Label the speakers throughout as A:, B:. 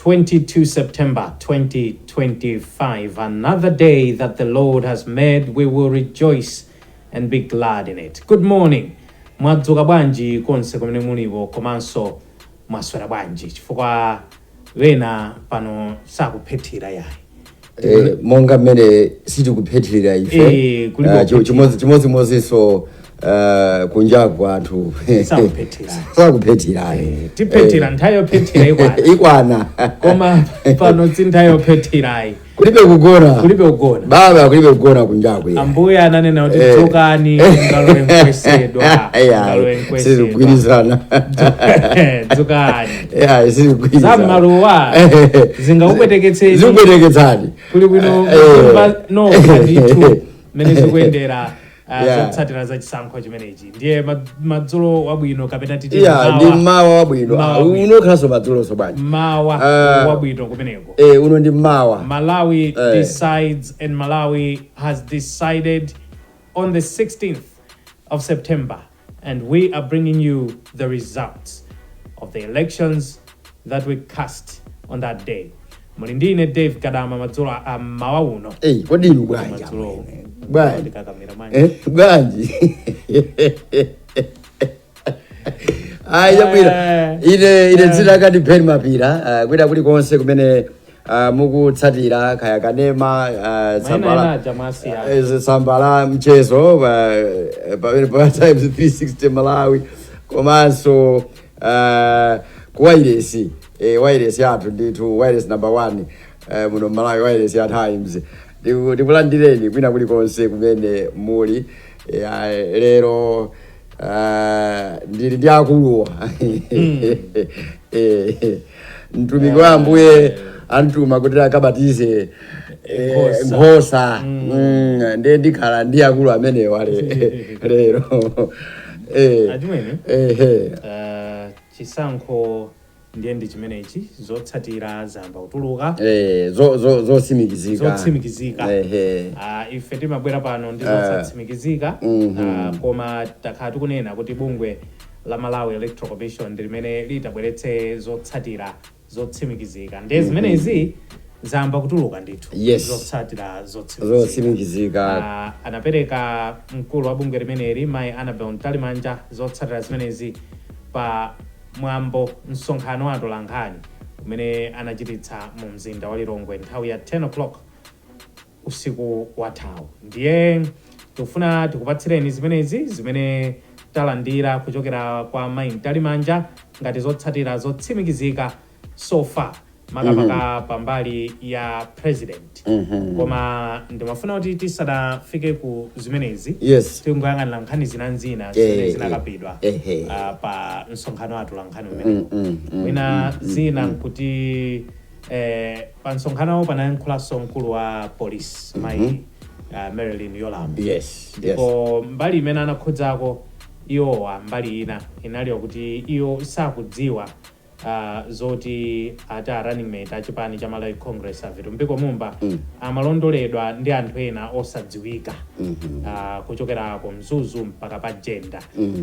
A: 22 September 2025, another day that the Lord has made. We will rejoice and be glad in it. Good morning. Mwadzuka bwanji konse kumene mulipo komanso mwaswera bwanji chifukwa wena pano sakuphethira yayi.
B: Monga mmene sitikuphethira ife. Chimodzi so kunjaku anthu sakuphethira
A: tiphethira nthayo phethira
B: ikwana
A: koma pano nthayo phethira
B: kulibe kugona baba kulibe kugona kunjaku
A: ambuya ananena kuti dzukani ngalowe nkwesedwa
B: sizikugwirizana
A: dzukani
B: sizikugwirizana
A: zammaluwa
B: zingakupweteketsani
A: kuli bwino no nditu mene zikuyendera zotsatira za chisankho chimenechi ndiye madzulo wabwino kapena titi
B: ndi mawa wabwino unokhalanso madzulo sobani
A: mawa wabwino kumeneko
B: uno ndi mawa.
A: Malawi decides and Malawi has decided on the 16th of September, and we are bringing you the results of the elections that we cast on that day. Mulindine Dave Kadama madzulo mawa uno
B: kodi inu bwanji bwanji ine dzina kati pheni mapira kwina kuli konse kumene mukutsatira kaya kanema sambala mchezo pamene pa Times 360 Malawi komanso kuwairesi wireless yathu ndithu wireless number 1 muno Malawi wireless ya Times ndikulandireni kwina kuli konse kumene muli lero ndili ndi akuluwa mtumiki wa ambuye antuma kuti akabatize nkhosa ndiye ndikhala ndi akulu amenewa lero
A: chisankho ndiye ndi chimenechi zotsatira zamba kutuluka
B: zosimikizika
A: ife timabwera pano ndi zosatsimikizika koma takhala tikunena kuti bungwe la Malawi Electoral Commission ndi limene litabweretse zotsatira zotsimikizika ndiye zimenezi zamba kutuluka ndithu zotsatira
B: zotsimikizika
A: anapereka mkulu wa bungwe limeneli Mai Annabel Ntalimanja zotsatira zimenezi pa mwambo msonkhano wa atolankhani umene anachititsa mu mzinda wa Lilongwe nthawi ya 10 o'clock usiku wathawu. Ndiye tikufuna tikupatsireni zimenezi zimene talandira kuchokera kwa Mai Ntalimanja ngati zotsatira zotsimikizika so far makamaka pambali ya president. Koma ndimafuna kuti tisadafike ku zimenezi tingoyang'anira nkhani zina zimene zinakapidwa pa msonkhano wa atolankhani umene mwina zina nkuti pa msonkhano panayankhulanso mkulu wa polisi Mai Marilyn Yolambo ndipo mbali imene anakhudzako iwowa mbali ina inaliwa kuti iyo sakudziwa zoti ata running mate achipani cha Malawi Congress Avitumbiko Mumba amalondoledwa ndi anthu ena osadziwika kuchokera ku mzuzu mpaka pa jenda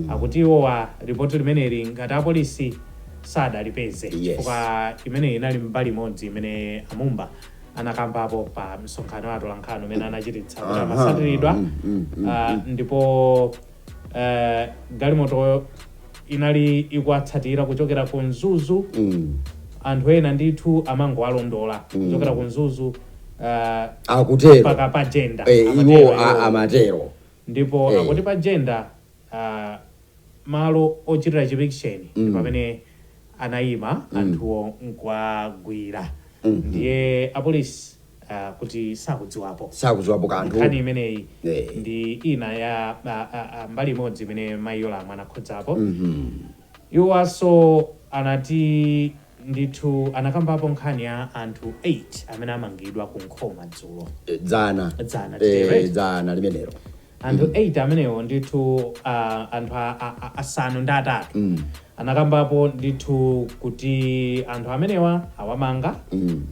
A: akuti iwowa ripoti limeneli ngati apolisi sadalipeze chifukwa imene inali mbali imodzi imene amumba anakambapo pa msonkhano wa atolankhani umene anachititsa kuti amasatiridwa ndipo galimoto inali ikuwatsatira kuchokera ku mzuzu anthu ena ndithu amangowalondola kuchokera ku mzuzu mpaka pa jenda
B: amatero
A: ndipo akuti pa jenda malo ochitira chipikisheni pamene anayima anthuwo nkuwagwira ndiye apolisi kuti sakudziwapo kanthu nkhani imeneyi ndi ina ya mbali imodzi imene Mai Yolambo anakhudzapo iwowaso anati ndithu anakambapo nkhani ya anthu 8 amene amangidwa ku Nkhoma dzulo
B: dzana limenelo
A: anthu 8 amenewo ndithu anthu asanu ndi atatu anakambapo ndithu kuti anthu amenewa awamanga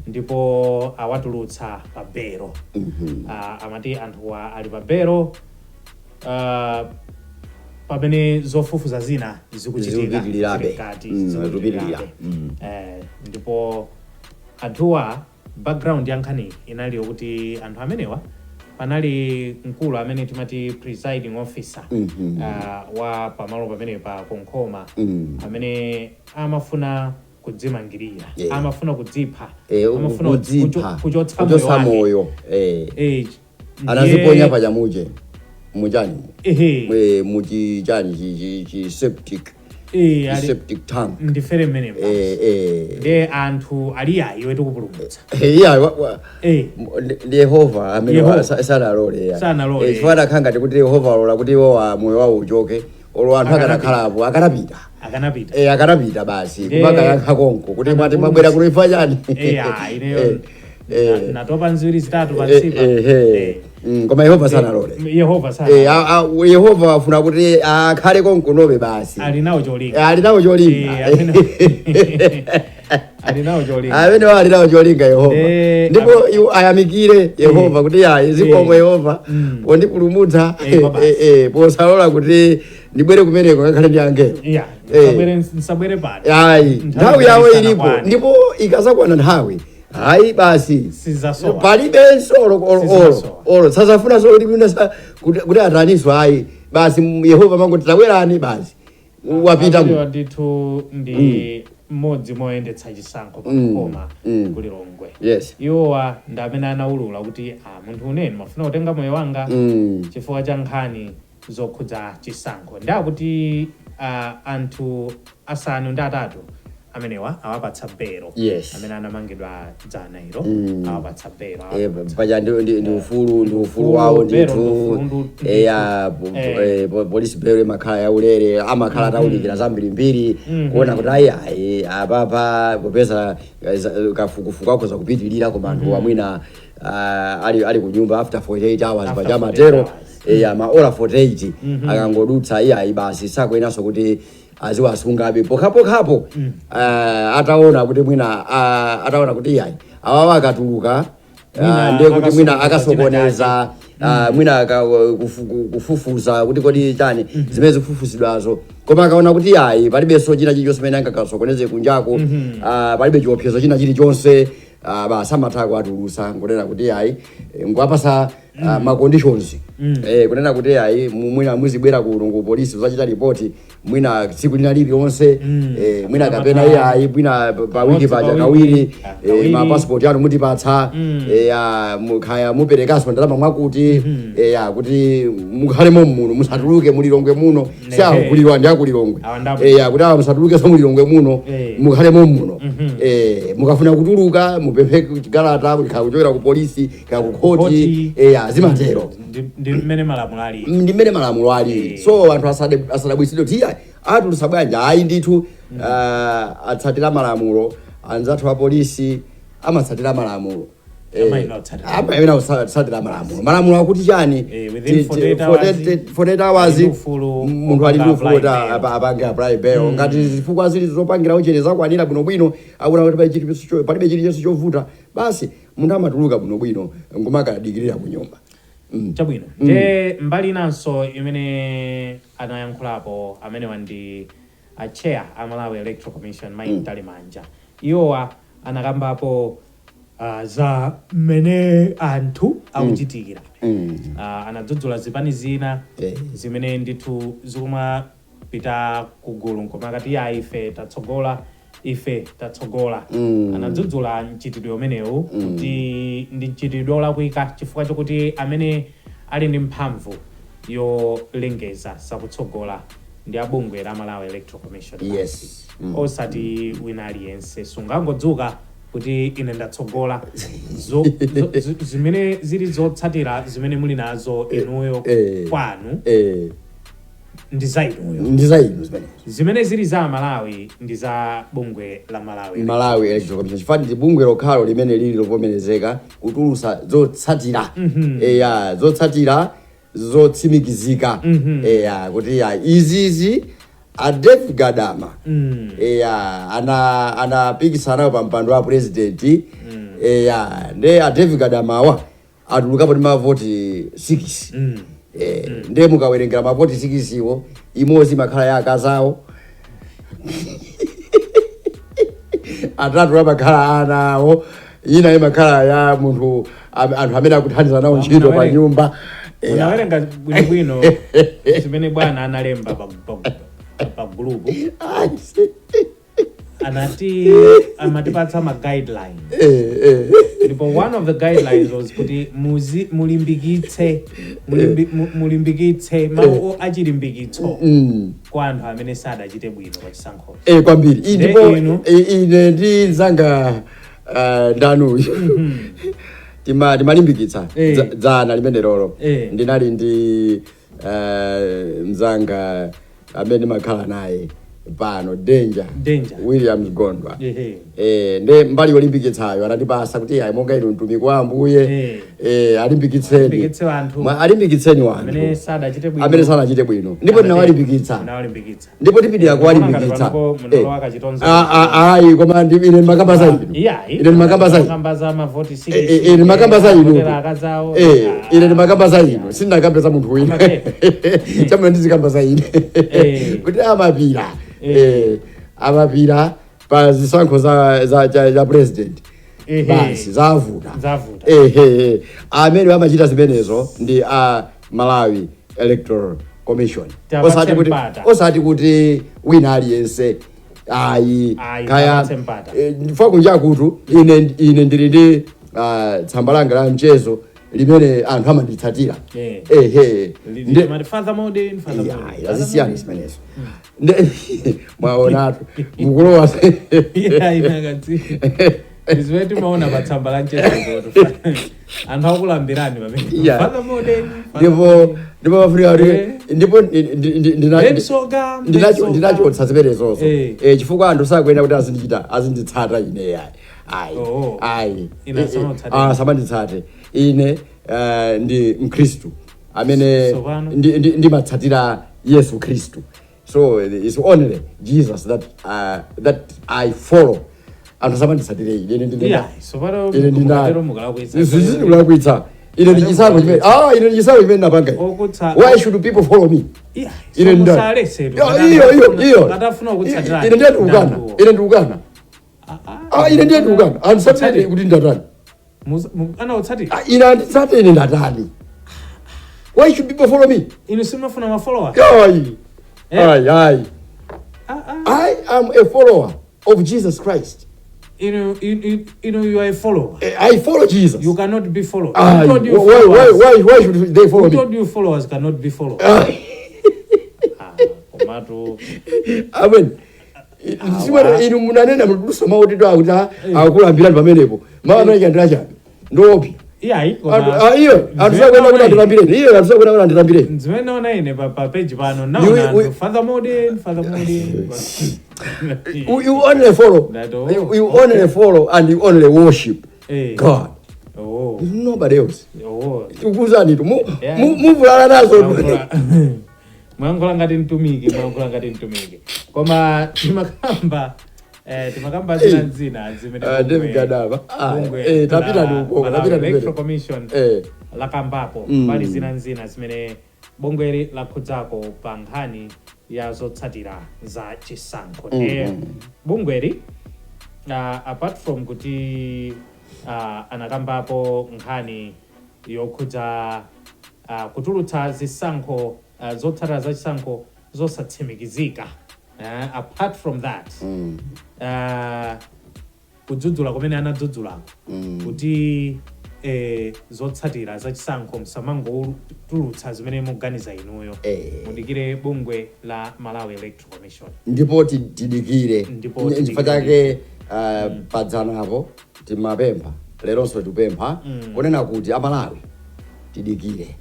A: ndipo awatulutsa pa bero amati anthuwa ali pa bero pamene zofufuza zina zikuchitika
B: zikupitirirabe
A: ndipo anthuwa background ya nkhani inali yokuti anthu amenewa panali mkulu amene timati presiding officer wa pamalo pamene pa konkhoma amene amafuna kudzimangirira amafuna kudzipha amafuna kuchotsa moyo
B: anaziponya pachamuje mujani muchichani septic tank
A: ndifere mmene nde anthu aliyayi wetu kupulumutsa
B: ndi Yehova amene sanalole chifukwa akhanga kuti Yehova alola kuti iwo moyo wawo uchoke olo anthu akanakhalapo akanapita basi kupaka yankha konko kuti mwati mabwera kulifa chani
A: ineyo natopa nziwiri zitatu pansipa
B: koma Yehova sanalole Yehova afuna kuti akhale konkonobe basi alinawo cholinga alinawo cholinga Yehova ndipo iwo ayamikire Yehova kuti zikomo Yehova wondipulumutsa posalola kuti ndibwere kumeneko ngakhale ndi angelo
A: nsabwere pano
B: nthawi yawo ilipo ndipo ikazakwana nthawi basi palibenso olo sasafuna kuti ataniswe basi Yehova mangoti tabwerani basi wapita
A: ndithu ndi mmodzi moyendetsa chisankho pakoma kuli Lilongwe iwowa ndi amene anaulula kuti munthu unene mafuna kutenga moyo wanga chifukwa cha nkhani zokhudza chisankho ndakuti anthu asanu ndi atatu amenewa awapatsa belo amene anamangidwa dzana ilo awapatsa belo
B: paja ndi ufulu wawo ndithu police belo makhala yaulere amakhala ataulikira zambirimbiri kuona kuti apapa popeza kafukufuku akhoza kupitilira koma anthu amwina ali ku nyumba after 48 hours paja matero maola 48 akangodutsa basi sakuyenaso kuti aziwasungabe pokapo ataona kuti mwina ataona kuti awawa akatuluka ndiye kuti mwina akasokoneza mwina kufufuza kuti kodi chani zimene zikufufuzidwazo koma akaona kuti palibenso china chilichonse chimene angakasokoneze kunjako palibe chiopsezo china chilichonse basi amatha kuwatulutsa ngonena kuti ngwapasa ma conditions kunena kuti mwina muzibwera ku polisi uzachita ripoti mwina tsiku lina lililonse mwina kapena mwina pa wiki paja kawiri ma passport yanu mutipatsa mukhaya muperekaso ndalama mwakuti kuti mukhalemo muno musatuluke mulilongwe muno siakulirwa ndi akulilongwe kuti musatuluke so mulilongwe muno mukhalemo muno mukafuna kutuluka mupemphe galata kuchokera ku polisi ka ku khoti zimatero
A: ndi mmene
B: malamulo ali so anthu asadabwisidwe kuti atulutsa bwanja ndithu atsatira malamulo anzathu a polisi amatsatira malamulo amene atsatira malamulo akuti chani 48 hours munthu ali ndi ufulu kuti apange apply bail ngati zifukwa zili zopangira ucheneza zakwanira bwinobwino akuna kuti palibe chilichonse chovuta basi munthu amatuluka bwinobwino ngomakadikirira ku nyumba
A: chabwino nde mbali inanso imene anayankhulapo amene wandi chair a Malawi Electoral Commission Talimanja iwowa anakambapo za mmene anthu akuchitikira anadzudzula zipani zina zimene ndithu zikumapita kugulu koma akati ife tatsogola anadzudzula mchitidwe umenewu kuti ndi mchitidwe olakwika chifukwa chokuti amene ali ndi mphamvu yolengeza zakutsogola ndi abungwe la Malawi Electoral Commission osati wina aliyense sungangodzuka kuti ine ndatsogola zimene zili zotsatira zimene muli nazo inuyo kwanu ndi zainuyo zimene zili za Malawi ndi za bungwe la Malawi
B: Electoral Commission chifukwa ndi bungwe lokhalo limene lili lovomerezeka kutulutsa zotsatira zotsimikizika kuti izizi a David Gadama anapikisana pa mpando wa president nde a David Gadama atulukapo ndi mavoti 6 nde mukawerengera mavoti 6 iwo imodzi makhala ya akazawo atatu amakhala ana awo, ina imakhala ya munthu anthu amene akuthandiza nawo ntchito pa nyumba.
A: Unawerenga bwinobwino zimene bwana analemba pa group. Anati amatipatsa ma guidelines. Ndipo one of the guidelines was kuti mulimbikitse mawu achilimbikitso kwa anthu amene sadachite bwino pa chisankho.
B: Kwambiri. Ndipo ine ndi zanga ndanuyo timalimbikitsa dzana limene lolo ndinali ndi mzanga amene makhala naye pano Danger Williams Gondwa. Nde mbali yolimbikitsayo anatipasa kuti ayi monga inu mtumiki wa Ambuye alimbikitseni wanthu amene sadachite bwino ndipo ndinawalimbikitsa ndipo tipitira kuwalimbikitsa. Ayi koma ine makamba za inu ine makamba za inu sindakamba za munthu wina chamuna ndizikamba za ine kuti amapira pa zisankho za president basi zavuta amene amachita zimenezo ndi a Malawi Electoral Commission. Osati kuti wina aliyense ayi kaya ndifa kunja kutu ine ndili ndi tsamba langa la mchezo limene anthu amanditsatira. Azisiyana zimenezo mwaonatu mukulowa
A: Izwetu maona batsamba la mchezo anthu akulambirani pamene
B: ndipo bafuna ndipo ndinachotsa zimenezo chifukwa anthu sakuyenera kuti azinditsata ine ayi samanditsate ine ndi Mkhristu amene ndimatsatira Yesu Kristu. So it's only Jesus that I follow. Anthu samanditsatire ine ndinakulakwitsa ine ndichisankho chimene napanga. Why should people follow me? Ine ndikukana andisatireni kuti ndatani ine anditsatire ndatani. Why should people follow me?
A: Inu simafuna ma followers.
B: I am a follower of Jesus Christ.
A: You are a follower.
B: I follow Jesus.
A: You cannot be followed.
B: Why should they follow me?
A: Who told you followers cannot be followed?
B: Amen. Siwara inu munanena mudusoma utito akuta akulambirani pamenepo. Mama ikandacha ndopi. Atusakwenda kuti andilambireni.
A: Nzimene ona ine pa page pano now Father Modern.
B: You only follow. You only follow and you only worship God. Nobody else. Tukuzani tu muvulala nazo.
A: Mwangola ngati mtumiki. Koma timakamba zina zimene Electoral Commission lakambapo mbali zina zimene bungwe lakhudzako pa nkhani ya zotsatira za chisankho. Bungweli apart from kuti anakambapo nkhani yokhudza kutulutsa zisankho zotsatira za chisankho zosatsimikizika. Apart from that, kudzudzula kumene anadzudzulako kuti zotsatira za chisankho msamangotulutsa zimene muganiza inuyo. Mudikire bungwe la Malawi Electoral Commission.
B: Ndipo tidikire. Chifukwa chake padzanapo timapempha leronso tipempha kunena kuti Amalawi tidikire.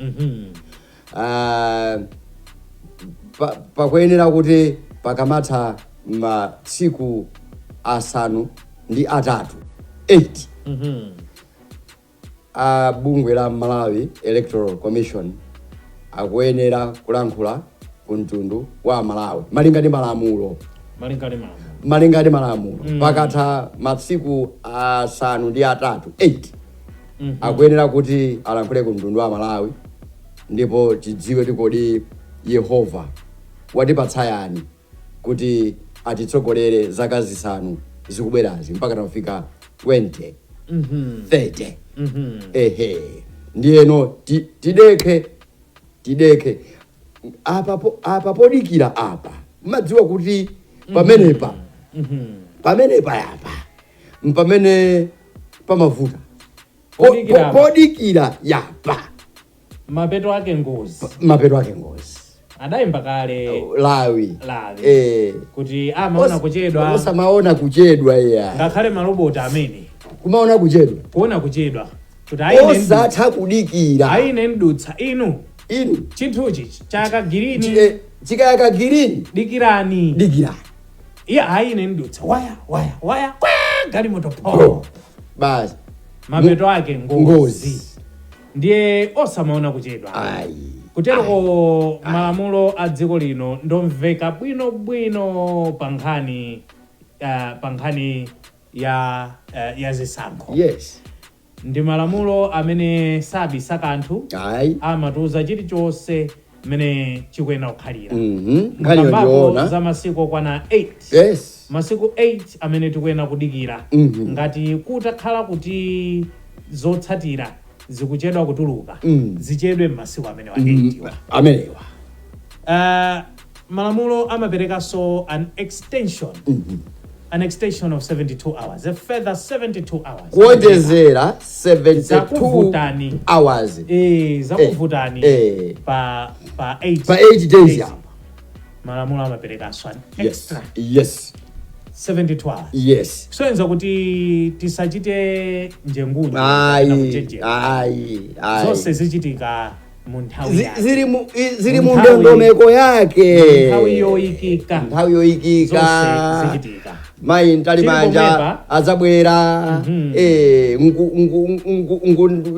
B: Pakuyenera kuti pakamatha masiku asanu ndi atatu 8 bungwe la Malawi Electoral Commission akuyenera kulankhula kumtundu wa Malawi malinga ndi malamulo. Pakatha masiku asanu ndi atatu 8 akuyenera kuti alankhule kumtundu wa Malawi ndipo tidziwe tikodi Yehova watipatsa yani kuti atitsogolere zaka zisanu zikubwerazi mpaka tafika 20 30 ndiyeno tideke apa podikira apa madziwa kuti pamenepa yapa mpamene pamavuta podikira yapa
A: mapeto ake ngozi adayimba kale
B: lawi
A: kuti amaona kuchedwa
B: osamaona kuchedwa iya
A: ngakhale maroboti amene
B: kumaona kuona
A: kuchedwa kuti
B: osatha kudikira
A: aine ndutsa inu chinthuchi chakagirini
B: chikayakagirini
A: dikirani iya aine ndutsa waya gali moto
B: basi
A: mapeto ake ngozi ndiye osamaona kuchedwa kutereko malamulo a dziko lino ndomveka bwino pankhani ya zisankho ndi malamulo amene sabisa kanthu amatuza chilichonse mene chikuyenera kukhalira mkambapo za masiku okwana 8 masiku 8 amene tikuyenera kudikira ngati kutakhala kuti zotsatira zikuchedwa kutuluka zichedwe m'masiku amenewa malamulo amaperekanso an extension of 72 hours, a further 72 hours.
B: Kuongezera 72 hours.
A: Zakuvutani pa 8
B: days.
A: Malamulo amaperekanso an extra.
B: Yes.
A: 72 hours.
B: Yes.
A: Kusenza kuti tisachite njengunyu. Zonse zichitika munthawi
B: ziri mu ndondomeko yake.
A: Nthawi yoyikika. Zonse zichitika.
B: Mai ntalimanja azabwera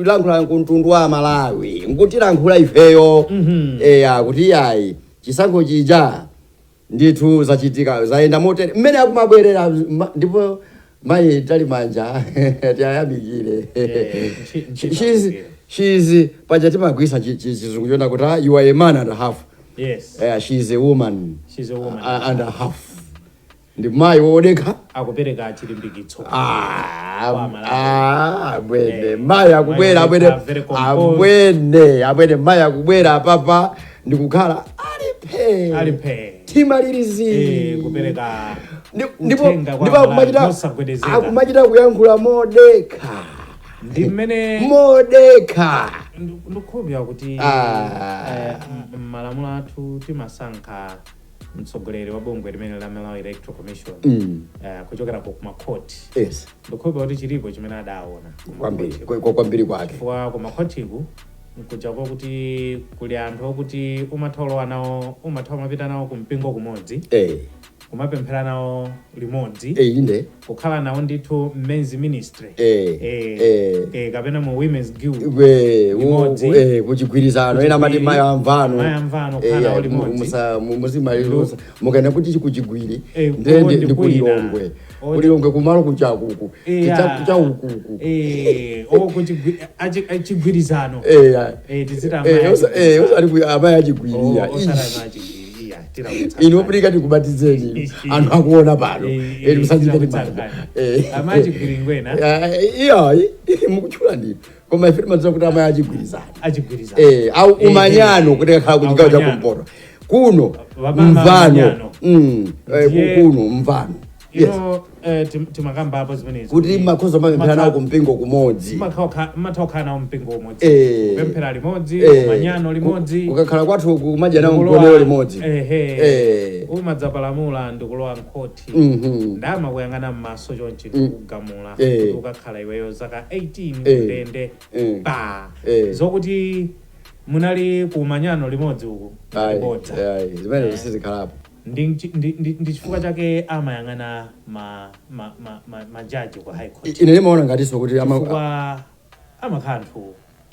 B: lankhula nkuntundu wa Malawi nkutilankhula ifeyo kuti yayi chisankho chija ndithu zachitika zaenda motere mmene akumabwerera ndipo mai ntalimanja tiyayamikire she's pajati magwisa chizungu chona kuti you are a man and a half. She's a woman and a half. Ndi mai wodeka
A: akupereka chilimbikitso
B: bwene mai akubwera abwene mai akubwera papa ndikukhala alipe timalirizii
A: kupereka
B: ndipo akumachita kuyankhula modeka
A: ndi mmene
B: modeka
A: ndikukhulupirira kuti malamulo athu timasankha mtsogoleri wa bungwe limene la Malawi Electoral Commission kuchokera ku makhoti. Ndikukhulupirira kuti chilipo chimene adaona
B: kwambiri kwake
A: chifukwa ku makhotiku nkuchako kuti kuli anthu okuti umathawa mapita nawo ku mpingo kumodzi kumapemphera nawo limodzi
B: inde
A: kukhala nawo ndithu men's ministry kapena mu women's guild
B: limodzi kuchigwirizano ena mati
A: mayamvano kana limodzi
B: muzimalirusa mukaenda kuti kuchigwiri ndi kulilongwe kumalo kuchakuku chaukuku
A: kuchigwirizano tizitama
B: usali amaya achigwiriya inopirika tikubatizeni anthu akuona pano
A: amachigwiringwena
B: iyayi mukutchula ndini koma ife timadziwa kuti amaya achigwirizana au umanyano kuti kakhala kuchigawo chakumpoto kuno mvano kuno mvano
A: timakamba apo zimenezi
B: kuti makhoza mapemphera nawo kumpingo kumodzi
A: mathokhala nawo mpingo umodzi kupemphera limodzi manyano limodzi
B: kukakhala kwathu kumadya nawo mkonero limodzi
A: umadzapalamula ndikulowa mkhoti ndama kuyang'ana m'maso chonchi ndikugamula kuti ukakhala iweyo zaka 18 kutende zokuti munali kumanyano limodzi uku kubodza
B: zimene zisizikhalapo
A: ndi chifukwa chake amayang'ana majaji ku high court
B: ine limaona ngatinso kuti
A: chifukwa amakhala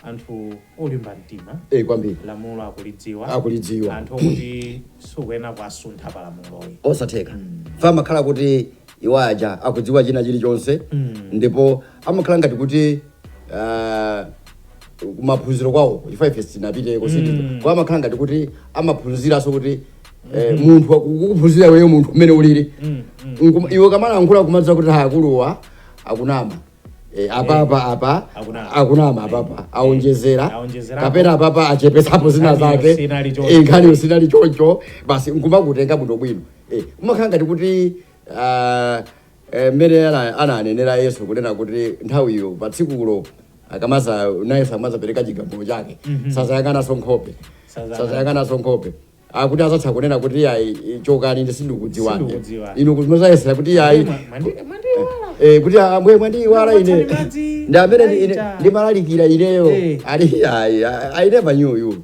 A: anthu olimba mtima
B: kwambiri
A: lamulo akulidziwa anthu okuti sukuyena kuasuntha pa lamuloyi
B: osatheka amakhala kuti iwaja akudziwa china chilichonse ndipo amakhala ngati kuti kumaphunziro kwawo chifukwa sinapite kusiti kwa amakhala ngati kuti amaphunziraso kuti munthu akukuphunzira weyo munthu umene ulili iwo kamala nkula kumadza kuti akuluwa akunama apa akunama apapa aonjezera kapena apapa achepesapo zina zake nkhaniyo sinali choncho basi nkumakutenga bwino bwino umakhala ngati kuti mmene ananenera Yesu kunena kuti nthawiyo pa tsikulo akamazapereka chigamulo chake sazayang'ananso nkhope akuti azatha kunena kuti chokani ndi sindikudziwani inu kumazayesera kuti kuti ambuye mwandiyiwala ine ndi amene ndimalalikira ineyo ali I never knew you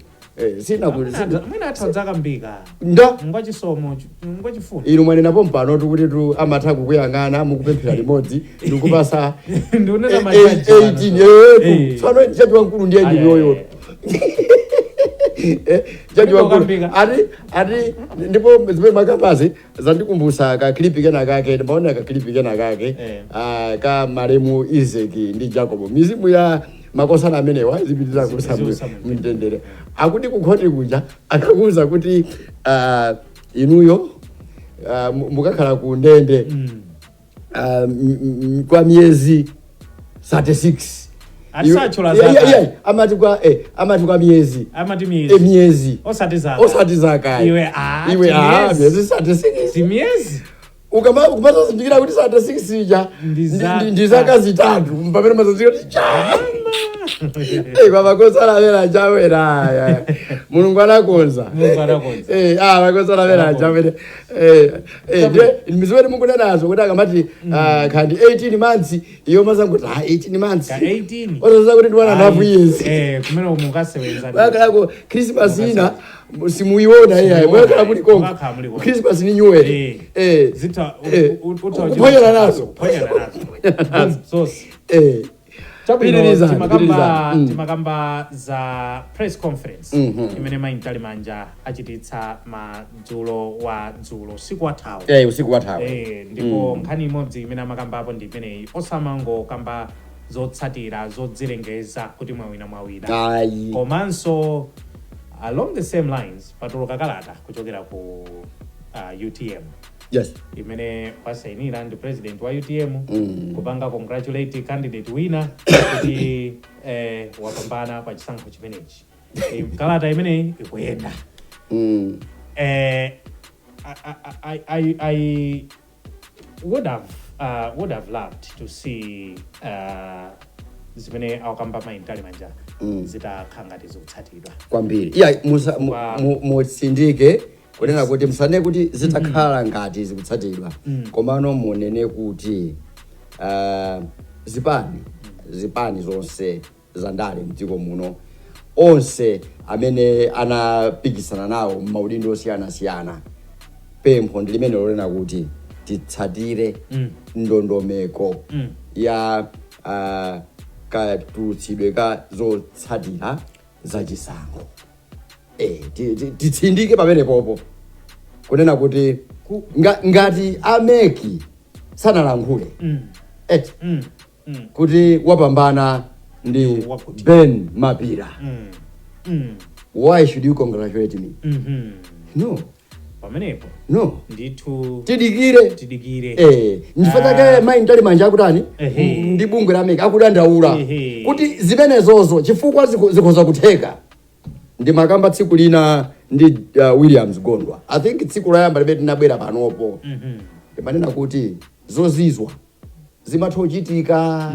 A: mwina atadzaka mbika ngwachisomo ngwachifundo
B: inu mwanenapo mpano kuti amatha kukuyang'ana mukupemphera limodzi ndikupasa 18 tsopano jaji wankulu ndiye ndinoyo jaji wankulu ati ndipo zimene makapazi zandikumbusa kaklipi kena kake ndimaona kaklipi kena kake ka malemu Isaac ndi Jacob mizimu ya makosana amenewa zipitira kusamu mtendere akuti kukhoti kunja akakuza kuti inuyo mukakhala ku ndende kwa miezi 36 amati kwa miezi miezi osati zaka
A: iwe
B: miezi 36
A: miezi
B: ukamapasa zindikira kuti 36 ija ndi zaka zitatu pamene mazazika makosa lavera chawera mulungu anakonza makosa lavera chawera mizimene mukunenazo kuti akamati khandi 18 months iyo mazanguti 18 months osaza kuti ndiwana enough years
A: kumene mukasebenza
B: bakalako Christmas ina simuiona mwakhala muli konko Christmas ni New Year uphonyana nazo
A: timakamba za press conference imene Maintali Manja achititsa madzulo wa dzulo usiku wathawo ndipo nkhani imodzi imene amakambapo ndi imeneyi osamangokamba zotsatira zodzilengeza kuti mwawina komanso along the same lines patuluka kalata kuchokera ku UTM imene wasainira ndi president wa UTM kupanga congratulate candidate winner kuti wapambana pa chisankho chimenechi kalata imeneyi ikuyenda I would have loved to see zimene akamba Maintali Manja zitakhala ngati zikutsatidwa
B: kwambiri mutsindike kunena kuti msane kuti zitakhala ngati zikutsatidwa komano munene kuti zipani zonse zandale mdziko muno onse amene anapikisana nawo m'maudindo osiyana pempho ndi limene lolena kuti titsatire ndondomeko ya katulutsidwe ka zotsatira zachisankho titsindike pamene popo kunena kuti ngati ameki sanalankhule kuti wapambana ndi Ben Mapira why should you congratulate me no
A: pamenepo
B: no
A: ndithu
B: tidikire ndifatake Maintali Manja akutani ndi bungwe la ameki akudandaula kuti zimenezozo chifukwa zikhoza kutheka ndi makamba tsiku lina ndi Williams Gondwa I think tsiku loyamba limene tinabwera panopo ndimanena kuti zozizwa zimatha kuchitika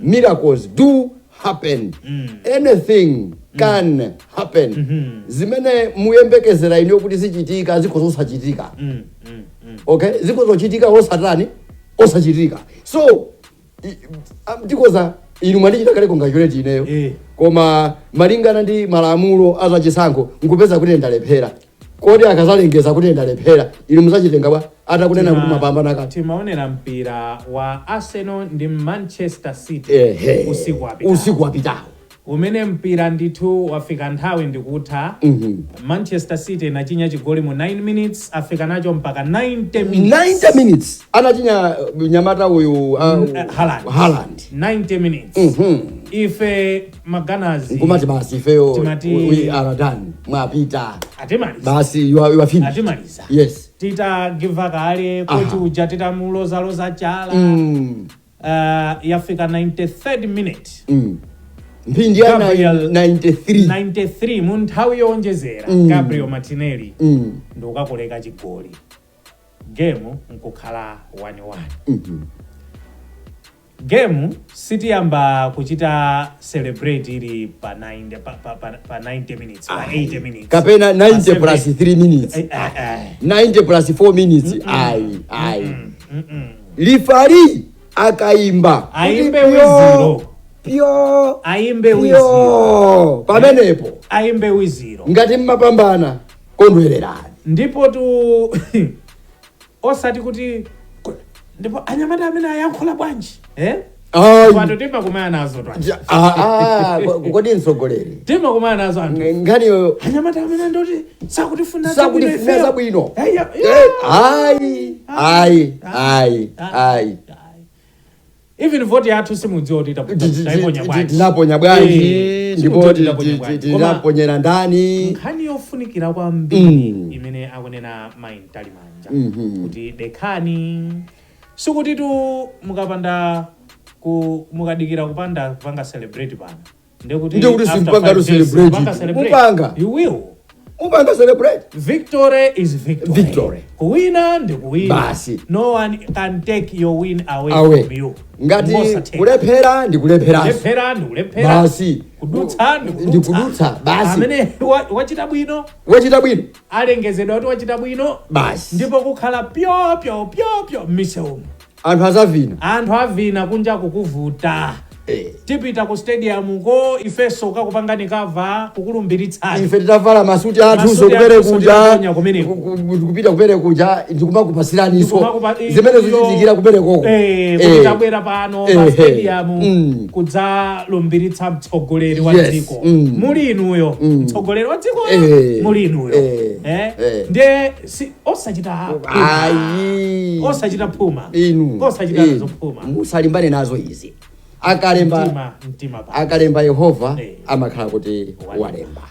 B: miracles do happen anything can happen zimene muyembekezera ino kuti zichitika zikhozosachitika okay zikhozochitika osachitika so ndikoza inu mwandichita kale congratulate ineyo koma malingana ndi malamulo azachisankho nkupeza kuti ndalephera kodi akazalengeza kuti ndalephera inu muzachitenga bwa atakunena kuti mapambana kati
A: timaonera mpira wa Arsenal ndi Manchester City
B: usiku wapitawo
A: umene mpira ndithu wafika nthawi ndikutha Manchester City inachinya chigoli mu 9 minutes afika nacho mpaka 90 minutes
B: anachinya nyamata uyu Haaland
A: 90 minutes ife maganazi
B: nkumati basi ifeyo we are done mwapita
A: atimaliza
B: basi you are finished
A: atimaliza
B: yes
A: titagiva kale kuti uja titamuloza chala yafika 93rd minute
B: mphindi ya 93
A: mu nthawi yowonjezera Gabriel Martinelli ndikukakoleka chigoli game nkukhala 1-1 game sitiyamba kuchita celebrate ili pa 90 minutes pa 80 minutes
B: kapena 90 plus 3 minutes 90 plus 4 minutes ai lifari akaimba
A: aimbe wiziro aimbe wiziro
B: pamenepo
A: aimbe wiziro
B: ngati mmapambana kondwererani
A: ndipo tu osati kuti ndipo anyamata amene ayankhula bwanji Watu tima kumaya nazo
B: kukodi mtsogoleri
A: tima kumaya nazo
B: ngani yo
A: anyamata amene ndoti sakutifuna
B: zabwino ai
A: even vote yathu simudziwa kuti
B: tinaponya bwanji ndipo tinaponyera ndani
A: nkhani yofunikira kwambiri imene akunena Maintali Manja kuti dekhani sikuti tu mukapanda mukadikira kupanda kupanga celebrate pana ndekuti
B: simpanga celebrate mupanga
A: you will
B: mupanga celebrate
A: victory is victory kuwina ndi kuwina
B: basi
A: no one can take your win away from you
B: ngati kulephera ndi kulephera basi
A: kudutsa
B: ndi kudutsa basi
A: amene wachita bwino alengezedwa kuti wachita bwino
B: basi
A: ndipo kukhala pyo m'misewu anthu avina kunja kukuvuta tipita ku stadium ko ifeso kakupangani kava kukulumbiritsa
B: ife titavala masuti athu zokupere kuja kupita kupere kuja ndikumakupasiraniso zimene zochitikira kupere koko
A: kuti tabwera pano pa stadium kudzalumbiritsa mtsogoleri wa dziko muli inuyo mtsogoleri wa dziko muli inuyo ndiye osachita phuma osachita nazo phuma
B: musalimbane nazo izi akalemba Yehova amakhala kuti walemba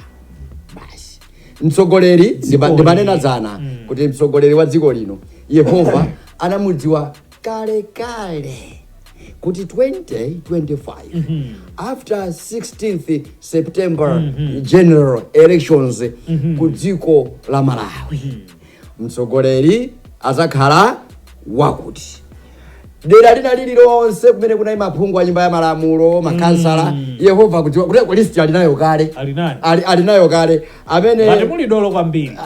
B: basi mtsogoleri ndimanena zana kuti mtsogoleri wa dziko lino Yehova anamudziwa kale kuti 2025 after 16th September general elections ku dziko la Malawi mtsogoleri azakhala wakuti dera lina lililonse kumene kuna maphungu a nyumba ya malamulo makansala Yehova kudziwa kuti list alinayo kale amene
A: bali muli dolo kwambiri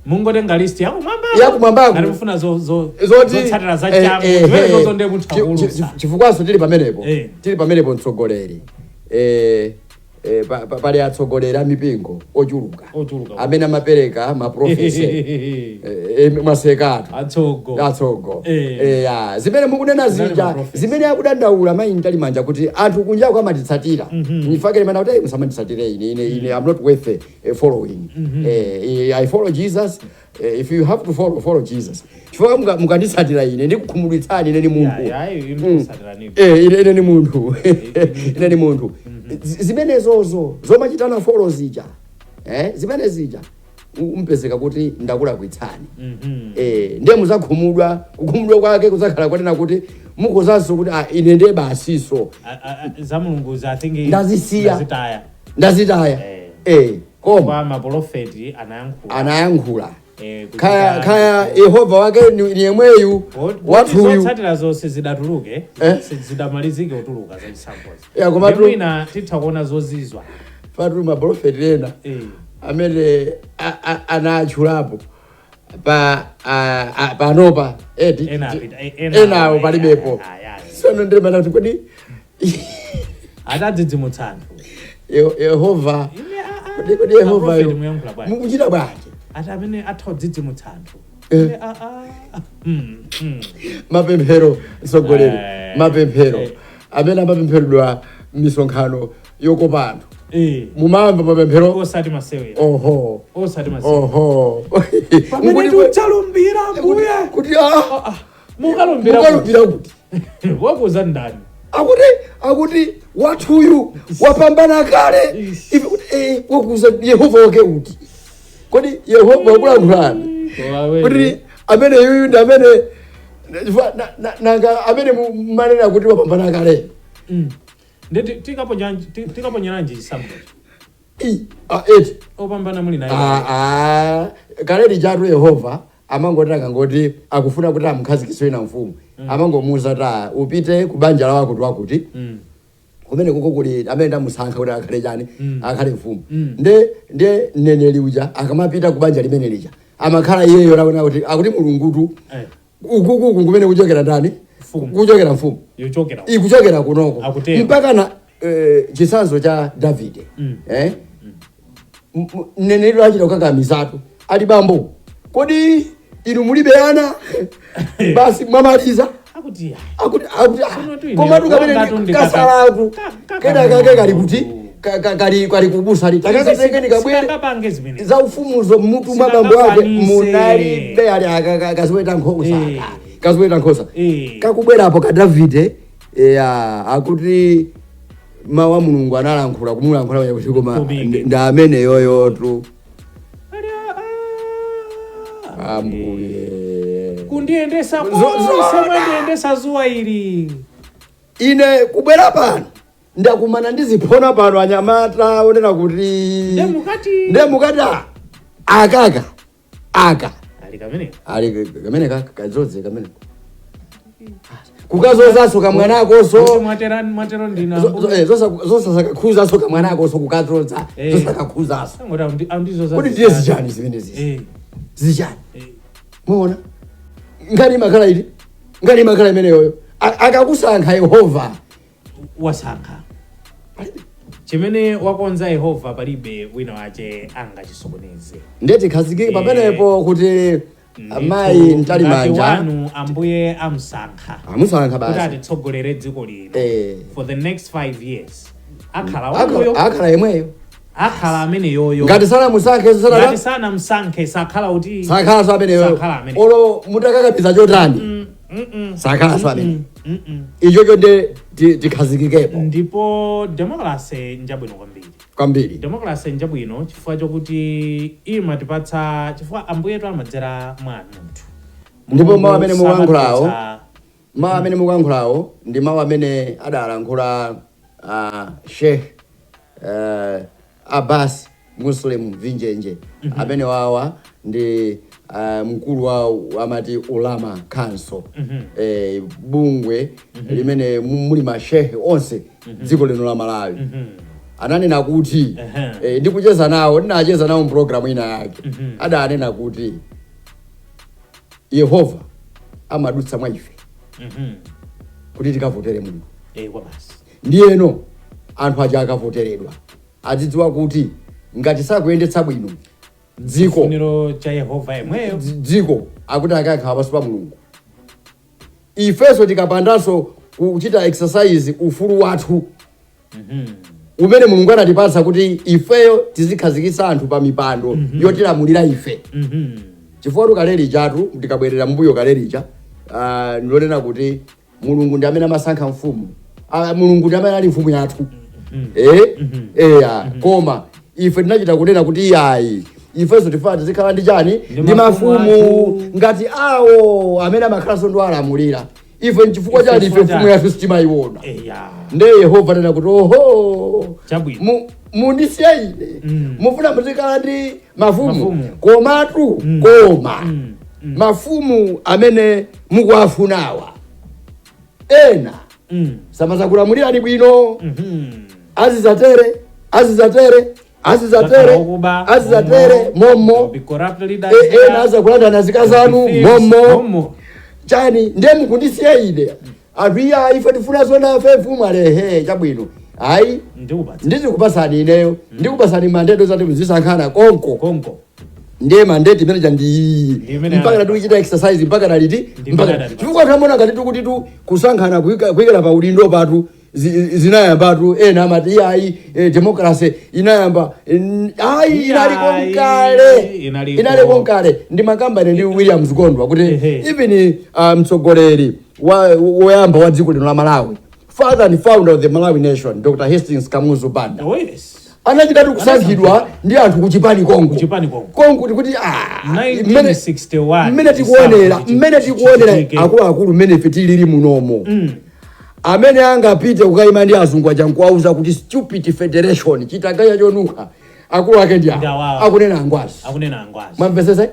A: mungotenga list
B: yakumwamba
A: alimufuna zotsatira za chama ndiwe zonde munthakulo
B: chifukwaso tili pamenepo mtsogoleri pali atsogoleri a mipingo ochuluka amene amapereka maprofesi mwasekatu atsogo zimene mukunena zija zimene akudandaula Maintali Manja kuti anthu kunjako amatitsatira nifakire mana kuti musamanditsatire ine I'm not worth following I follow Jesus if you have to follow Jesus chifukwa mukanditsatira ine ndikukhumudwitsani ine ni munthu ine ni munthu zimene zomachitana follow zija zimene zija umpezeka kuti ndakulakwitsani ndiye muzakhumudwa kukhumudwa kwake kuzakhala kwanena kuti mukozanso kuti ine ndiye basiso
A: za Mulungu za thingi
B: ndazitaya
A: koma maprofeti
B: anayankhula kaya Yehova wake ni yemweyu wathuyu
A: zotsatira zonse zidatuluke zidamalizike utuluka za chisambozi ndimwina tithakuona zozizwa
B: fatuma maprofeti ena amene anachulapo panopa enawo palibepo sono ndimana kuti kodi
A: atadzidzimutsa
B: Yehova kodi Yehova mukuchita bwanji
A: ati amene athodzidzimutsa anthu
B: mapemphero mtsogoleri mapemphero amene amapempheredwa misonkhano yokopa anthu mumamba mapemphero
A: osati masewe
B: pamene
A: uchalumbira mbuye
B: kuti
A: mukalumbira
B: kuti
A: wakuza ndani
B: akuti wathuyu wapambana kale wakuza Yehova wake kuti kodi Yehova wakulankhulani kuti amene yuyu ndi amene nanga amene manena kuti wapambana kale
A: ndeti tikaponyeranji chisamulo opambana muli naye
B: kaleli chatu Yehova amangotaka ngoti akufuna kuti amkhazikiswe na mfumu amangomuza ta upite kubanja la wakuti kumene kuko kuli amene ndamusankha kuti akhale chani akhale mfumu nde neneli uja akamapita kubanja limene lija amakhala iyeyo laona kuti akuti mulungutu ukuku kumene kuchokera ndani kuchokera mfumu ikuchokera kunoko mpaka na chisanzo cha Davide neneli lachita kukakamizatu ali bambo kodi inu mulibe ana basi mwamaliza akuti koma tukamene kasalatu kena kake kali kuti kali kubusa li takakatengeni kabwere za ufumuzo mmutu mabambo wake munalibe ali akaziweta nkhosa kakubwera apo ka Davide akuti mawa mulungu analankhula kumulankhula kuti koma ndamene yoyotu
A: kundiendesa ndiendesa zuwa ili
B: ine kubwera pano ndakumana ndiziphona pano anyamata onena kuti ndemukati akaka ali kamene kadzodze kamene kukazozaso kamwanakoso zosakakhuzaso kamwanakoso kukadzodza zosakakhuzaso kuti ndiye zichani zimene zichani muona ngani makhala imene yoyo akakusankha Yehova
A: wasankha chimene wakonza Yehova palibe wina wache angachisokoneze
B: ndeti khazikike pamenepo kuti amayi mtalimanja
A: wanu ambuye amusankha
B: basi
A: kuti atitsogolere dziko lino for the next 5 years akhala
B: yemweyo
A: akhala amene yoyo
B: ngati
A: sana msankhe sakhala kuti
B: sakhala so amene yoyo olo mutakakapeza chotani sakhala so amene ichocho nde tikhazikikepo
A: ndipo democracy njabwino kwambiri democracy njabwino chifukwa chokuti imatipatsa chifukwa ambuyetu amadzera mwa munthu
B: ndipo mawu amene mukuyankhulawo ndi mawu amene adalankhula Sheikh Abbas Muslim Vinjenje amene wawa ndi mkulu wa amati Ulama Council bungwe limene muli mashehe onse dziko lino la Malawi ananena kuti ndikucheza nawo ndinacheza nawo program ina yake adanena kuti Yehova amadutsa mwa ife kuti tikavotere Mulungu ndiyeno anthu aja akavoteredwa adzidziwa kuti ngati sakuyendetsa bwino
A: dziko cha Yehova yemweyo
B: dziko akuti akakhala pansi pa Mulungu ifeso tikapandanso kuchita exercise ufulu wathu umene Mulungu anatipatsa kuti ifeyo tizikhazikitsa anthu pa mipando yotilamulira ife chifukwa kaleli chatu tikabwerera mbuyo kalelicha ndilonena kuti Mulungu ndi amene amasankha mfumu Mulungu ndi amene ali mfumu yathu koma ife tinachita kunena kuti yayi ifeso tifaa tizikhala ndi chani ndi mafumu ngati awo amene amakhalanso ndo alamulira ife nchifukwa chani ife mfumu yathu sitimayiona nde Yehova nena kuti oho mundisiye ine mufuna muzikhala ndi mafumu komatu mafumu amene mukuwafunawa ena samazakulamulirani bwino azizatere momo ena azakulanda na zikazanu momo chani ndiye mukundisiya ine anthu iya ife tifuna zona fefu alehe chabwino ayi ndizikupasani ineyo ndikupasani mandeto zati muzisankhana konko ndiye mandate imene chandi mpaka ndikuchita exercise mpaka naliti mpaka chifukwa tamona ngati tikuti kusankhana kuikira pa udindo patu zinayambatu ena amati ayi democracy inayamba ayi inali konkale ndi makambani ndi Williams Gondwa kuti even mtsogoleri woyamba wa dziko lino la Malawi, father and founder of the Malawi nation, Dr. Hastings Kamuzu Banda anachitatu kusankhidwa ndi anthu kuchipani kongo kuti
A: 1961
B: mmene tikuonera akuluakulu mmene ife tilili munomo amene angapite kukayima ndi azungu aja nkuwauza kuti stupid federation chitagaya chonuka akulu ake ndi akunena angwazi mwamvesesa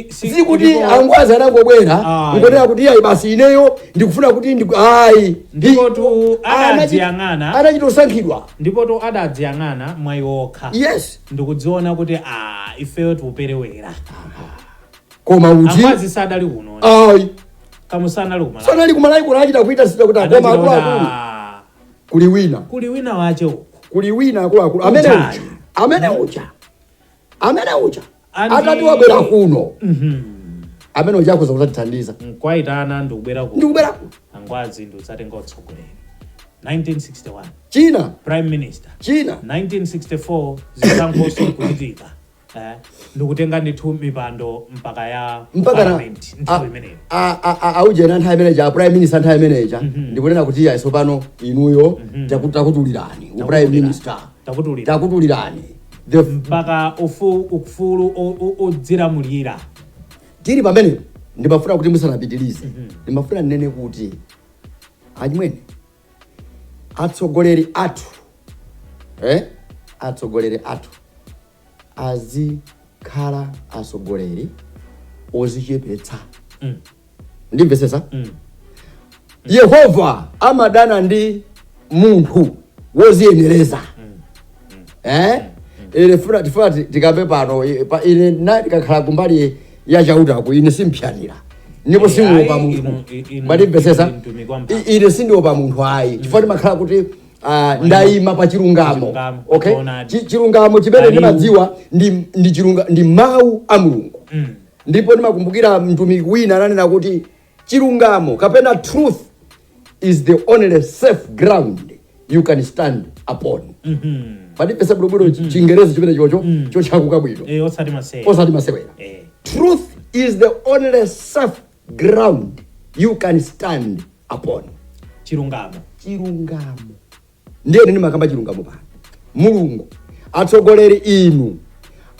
B: sikuti angwazi anangobwera ngonena kuti ayi basi ineyo ndikufuna kuti
A: ndipo tu adadziyang'ana
B: anachita kusankhidwa
A: ndipo tu adadziyang'ana mwayi okha
B: yes
A: ndikudziona kuti ifeyo tikuperewera
B: koma uti
A: angwazi sadali kuno
B: ayi
A: kamusana
B: sanali kumalayi kunachita kuita sita kuti akoma akuluakulu kuli wina wache uku kuli wina akuluakulu amene uja atati wabwera kuno amene uja akuza kuzatithandiza
A: kwaitana ndikubwera kuno angwazi ndikusatenga utsogoleri 1961
B: China
A: prime minister
B: China
A: 1964 zisankhoso kuchitika ndikutenga ndithu mipando mpaka ya parliament nthawi imeneyo
B: aujena nthawi imeneja prime minister nthawi imeneja ndikunena kuti ya Tsopano inuyo takutulirani prime minister takutulirani
A: mpaka ufulu odzilamulira
B: tiri pamene ndimafuna kuti musanapitilize ndimafuna nene kuti achimwene atsogoleri athu azikhala atsogoleri ozichepetsa ndimvesesa Yehova amadana ndi munthu woziyenereza tifuna tikape pano ine ndikakhala kumbali ya chautaku ine simpyanira ndipo singopa munthu ndimvesesa ine sindopa munthu ayi chifukwa ndimakhala kuti ndayima pa chilungamo okay chilungamo chimene ndimadziwa ndi mawu a Mulungu ndipo ndimakumbukira mtumiki wina ananena kuti chilungamo kapena truth is the only safe ground you can stand upon padipesa bwino chingerezi chimene chocho chakuka bwino osati masewera truth is the only safe ground you can stand upon
A: chilungamo
B: ndiye ndimakamba chilungamo pano Mulungu atsogoleri inu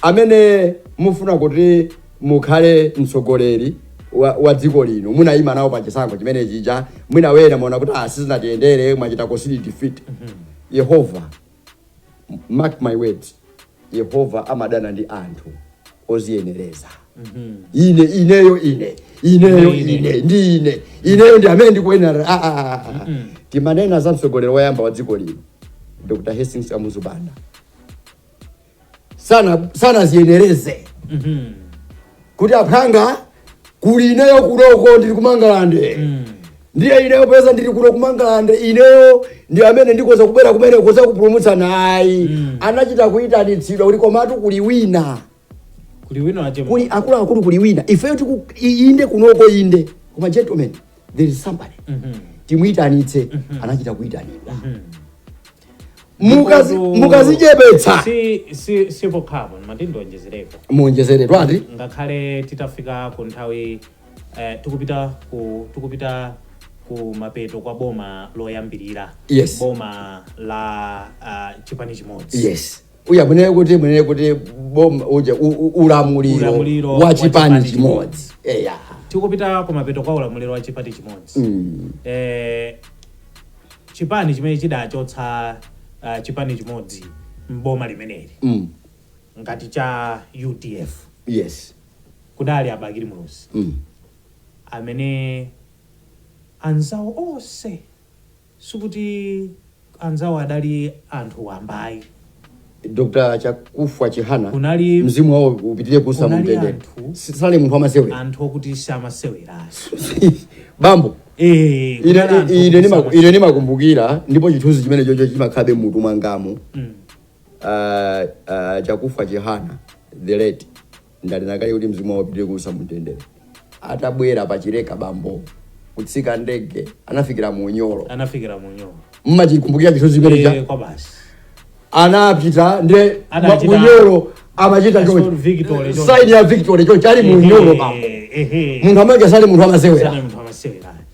B: amene mufuna kuti mukhale mtsogoleri wa dziko lino munayima nawo pa chisankho chimene chija mwinawera muona kuti sizinatiyendere mwachita kosili defeat Yehova mark my words Yehova amadana ndi anthu oziyenereza ineyo ndi amene ndikuyenera timanena za mtsogoleri woyamba wa dziko lino Dr. Hastings Amuzubanda sana ziyenereze kuti aphanga kuli ineyo kuloko ndili kumangalande ndiye ineyo pesa ndili kuno kumangalande ineyo ndi amene ndikoza kubera kumene koza kupulumutsa nayi anachita kuyitanitsidwa kuti komatu kuli wina kuli akulu kuli wina ifeyo inde kunoko inde koma gentlemen there is somebody timuyitanitse anachita kuyitanidwa mukazichepetsa
A: sipo carbon matindonjezereko
B: muonjezere twati
A: ngakhale titafika ku nthawi tikupita ku mapeto kwa boma loyambirira boma la chipani chimodzi
B: uya mwenye kuti boma ulamuliro wa chipani chimodzi
A: tikupita ku mapeto kwa ulamuliro wa chipani chimodzi chipani chimene chidachotsa chipani chimodzi mboma limeneli ngati cha UDF kudali abakiri mulusi amene anzawo onse sikuti anzawo adali anthu wambayi
B: Dr. Chakufa Chihana mzimu wao upitire kusa mtendere sale munthu amasewera
A: anthu okuti samasewera
B: bambo ine nimakumbukira ndipo chithunzi chimene chocho chimakhabe mutu mwangamo Chakufa Chihana the late ndalinakali kuti mzimu wao upitire kusa mtendere atabwera pachireka bambo kutsika ndege anafikira mu Unyolo mmachikumbukira chithunzi chimene
A: kwa basi
B: anapita nde Unyolo amachita chocho sign ya victory chocho chali mu Unyolo bambo munthu amaja sale munthu amasewera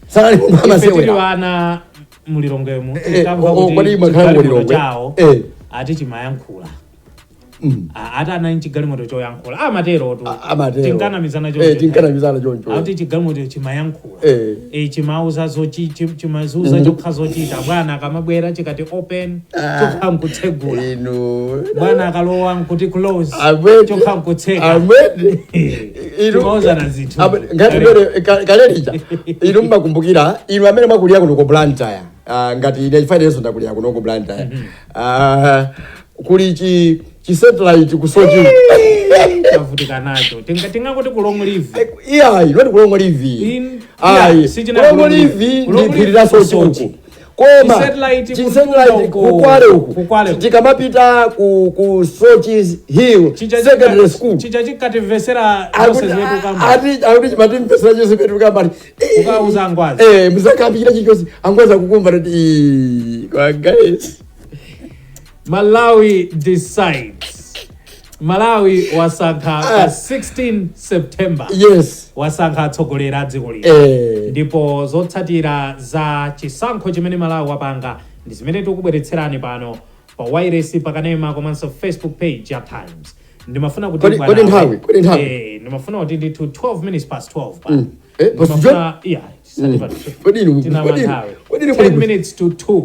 B: sale munthu amasewera
A: ana mulirongwemo
B: kwani makhala mulirongwe
A: ati chimayankhula ati anali chigalimoto choyankhula amatero tinkanamizana
B: choncho
A: ati chigalimoto chimayankhula chimauza chimazuza chokha zochita bwana akamabwera chikati open chokha nkutsegula bwana akalowa nkuti close chokha nkutseka chimauzana zinthu
B: ngati kalelija inu mmakumbukira inu amene mwakulira kuno ku Blantyre ngati ine chifanireso ndakulira kuno ku Blantyre kuli chi satellite kusochi
A: tavutika nacho tingangoti ku long live
B: not ku long live long live ndiphirira sochi koma chi satellite kukwale uku tikamapita ku Sochi Hill secondary school
A: chikatimvesera Joseph wetu kamba
B: ati chimatimvesera Joseph wetu kamba
A: ukauza angwazi
B: muzakambira chichosi angwaza kukumva kuti kwa guys
A: Malawi decides. Malawi wasankha 16 September.
B: Yes.
A: Wasankha atsogolera dziko lino. Ndipo zotsatira za chisankho chimene Malawi wapanga ndi zimene tikubweretserani pano pa wireless pakanema komanso Facebook page ya Times. Ndimafuna kuti ndimafuna kuti ndi 12 minutes past 12 pa. Ndimafuna
B: Kodi
A: 10 minutes to 2.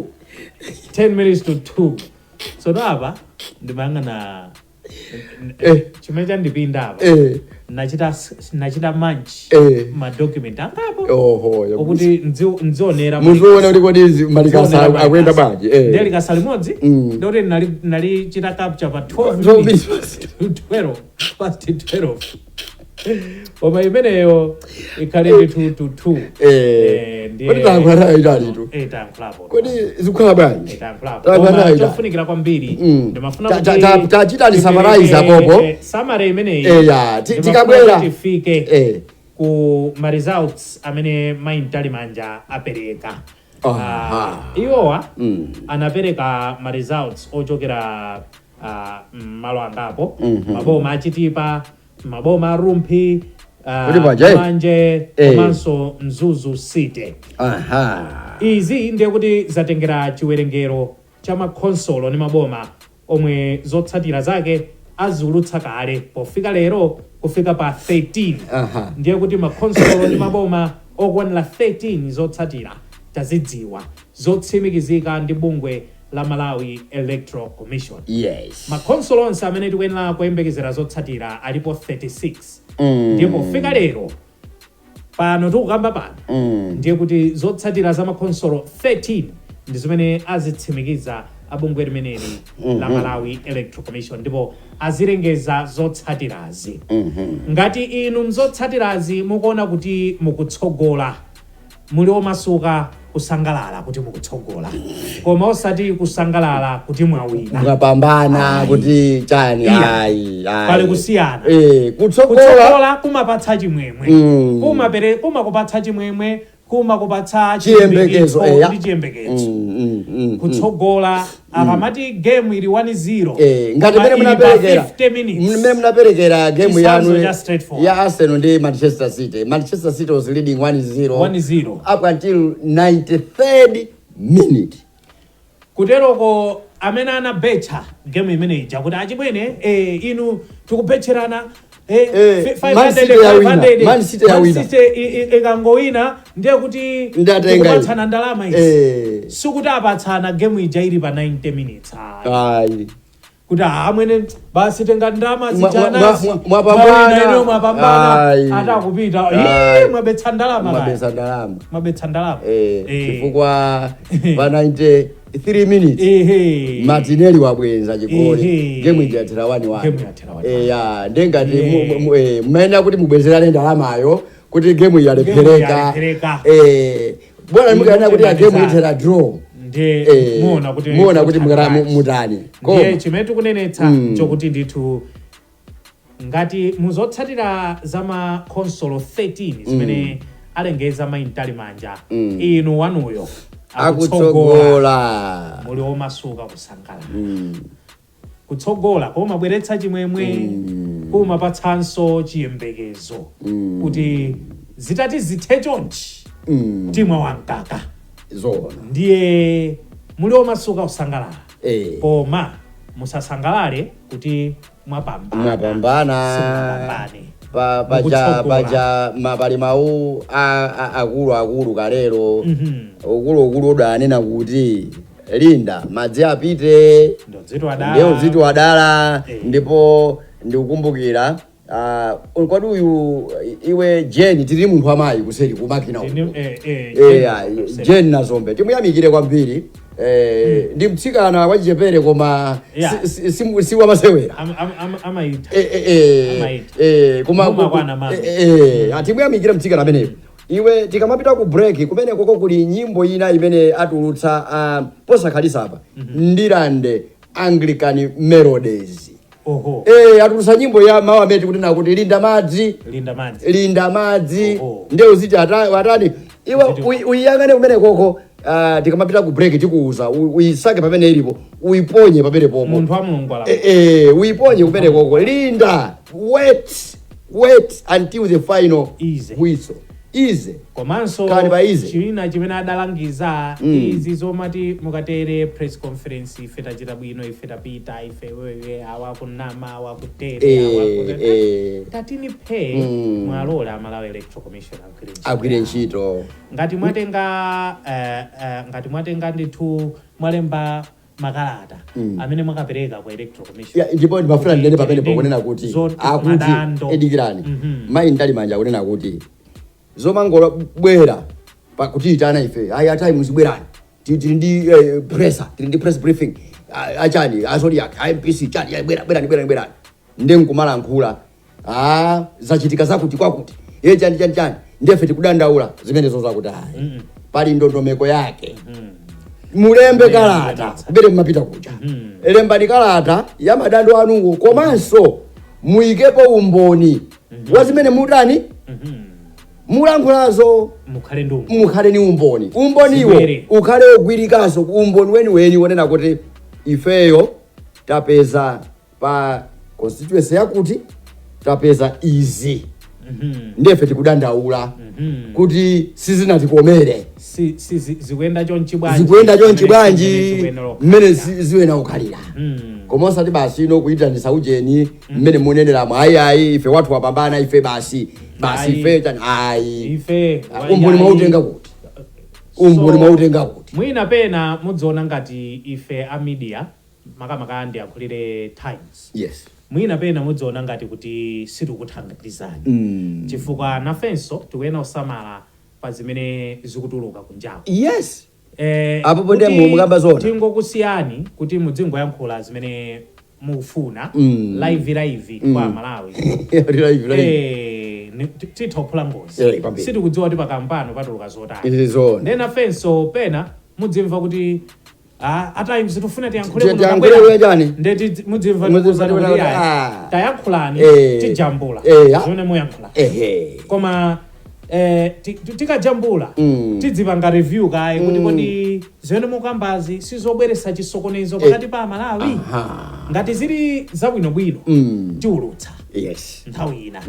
A: 10 minutes to 2. So hapa ndimangana chimecha ndipinda hapa nachita manch ma document angapo ukuthi nzionera
B: muzoona kuti kodi malikasa akwenda baji
A: ndeli kasali modzi ndoti nali chita capture pa 12 minutes past 12 Oma imeneyo ikalebe 2
B: kodi takwara idali tu
A: tanklapo
B: kodi zikhala bwanji
A: tanklapo tofunikira kwambiri ndimafuna
B: kuti tachita ni summarize apopo
A: summary imeneyi
B: tikabwera
A: tifike ku ma results amene maintali manja apereka iwowa anapereka ma results ochokera malo angapo maboma achitipa maboma Rumphi Manje komanso Mzuzu City. Izi ndiye kuti zatengera chiwerengero cha makonsolo ni maboma omwe zotsatira zake azulutsa kale pofika lero kufika pa 13. Ndiye kuti makonsolo ni maboma okwanira 13 zotsatira tazidziwa zotsimikizika ndi bungwe la Malawi Electoral Commission.
B: Yes.
A: Makonsolo onse amene tikuyenera kuyembekezera zotsatira alipo 36. Ndipo fika lero pano tikukamba pano ndiye kuti zotsatira za makonsolo 13 ndi zimene azitsimikiza abungwe limeneli la Malawi Electoral Commission ndipo azilengeza zotsatirazi. Ngati inu mzotsatirazi mukuona kuti mukutsogola muli omasuka kusangalala kuti mukutsogola koma osati kusangalala kuti mwawina
B: mukapambana kuti chani
A: pali kusiyana
B: kutsogola
A: kumapatsa chimwemwe kumakupatsa chimwemwe kumakupatsa
B: chiyembekezo
A: ndi chiyembekezo kutsogola akamati game ili 1-0
B: ngati mene munaperekera game yanu ya Arsenal ndi Manchester City was leading 1-0 up until 93rd minute
A: kuteroko amene anabetcha game imeneyi jakuti achibwene inu tikubetcherana 500
B: Man City
A: ikangowina ndiye kuti kupatsana ndalama izi sikuti apatsana game ija ili pa 90 minutes kuti amwene basi tenga ndalama zijanazi mwapambana atakupita mwabetsa ndalama
B: chifukwa pa 93 minutes Martinelli wabwenza chigoli game ija yathera 1-1 ndengati mmene kuti mubwezerane ndalamayo kuti game yalephereka bwana mukana kuti game ithera draw muona kuti mutani
A: ndiye chimene tikunenetsa chokuti ndithu ngati muzotsatira za makonsolo 13 zimene alengeza maintali manja inu wanuyo
B: akutsogola
A: muli omasuka kusangalala kutsogola komabweretsa chimwemwe kumapatsanso chiyembekezo kuti zitati zithe chonchi timwa wamkaka
B: zona
A: ndiye muli omasuka kusangalala koma musasangalale kuti mwapambana
B: mwapambane paja mapali mawu akulu kalero ukulu udanena kuti linda madzi apite ndio zitu adala ndipo ndikukumbukira kwadi uyu iwe Jeni tiri munthu amayi kuseri kumakina Jeni na Zombe timuyamikire kwambiri ndi mtsikana wachipere koma si wamasewera timuyamikire mtsikana ameneyo. Iwe tikamapita ku break kumene koko kuli nyimbo ina imene atulutsa posakhalisa apa Ndirande Anglican Melodies. Atulutsa nyimbo ya mawu amene kunena kuti linda madzi nde uziti atani iwe uyangane kumene koko tikamapita ku break tikuuza uyisake pamene ilipo uyiponye pamene popo
A: munthu wa Mulungu ala
B: uyiponye kumene koko linda wait until the final whistle ize
A: komanso chilina chimene adalangiza izi zomati mukatere press conference ife tachita bwino ife tapita ife wewe awakunama awakutere tatini pay mwalola Malawi Electoral Commission
B: agwire ntchito
A: ngati mwatenga ndithu mwalemba makalata amene mwakapereka kwa Electoral Commission
B: ndipo ndimafuna ndene pamene pokunena kuti akuti edikirani mayi ndali manja kunena kuti zomangola bwera pakutiitana ife ayi atayi muzibwerani tili ndi press briefing achani azodiac IMPC chani bwerani ndi nkumalankhula zachitika zakuti kwakuti chani ndefe tikudandaula zimenezo zakuti pali ndondomeko yake mulembe kalata kubere mumapita kuja lembani kalata ya madando anuwo komanso muyikepo umboni wazimene mutani mulankhulazo mukhale ni umboniwo ukhale ogwirikaso umboni weni wonena kuti ifeyo tapeza pa constituency yakuti tapeza izi ndefe tikudandaula kuti sizinatikomere
A: zikuyenda chonchi
B: bwanji mmene ziwena ukhalira koma osati basi ino kuyitanisa ujeni mmene munenderamo ayi ife watu wapambana ife basi ife chani
A: ife
B: umboni mwautenga kuti
A: mwina pena mudziona ngati ife a media makamaka ndi akhulire Times
B: yes
A: mwina pena mudziona ngati kuti sitikuthandizani chifukwa nafenso tikuyena usamala pa zimene zikutuluka kunjaku
B: yes apo ponde mukamba zona
A: tingokusiyani kuti mudzingoyankhula zimene mufuna live kwa Malawi tithophula ngozi sitikudziwa kuti pakampano patuluka zotani ndena fenso pena mudzimva kuti at times tufuna tiyankhule ndeti mudzimva tayankhulani tijambula zimene muyankhula koma tikajambula tidzipanga review kaye kuti kodi zimene mukambazi sizobweretsa chisokonezo pakati pa Malawi ngati zili zabwinobwino tiulutsa nthawi ina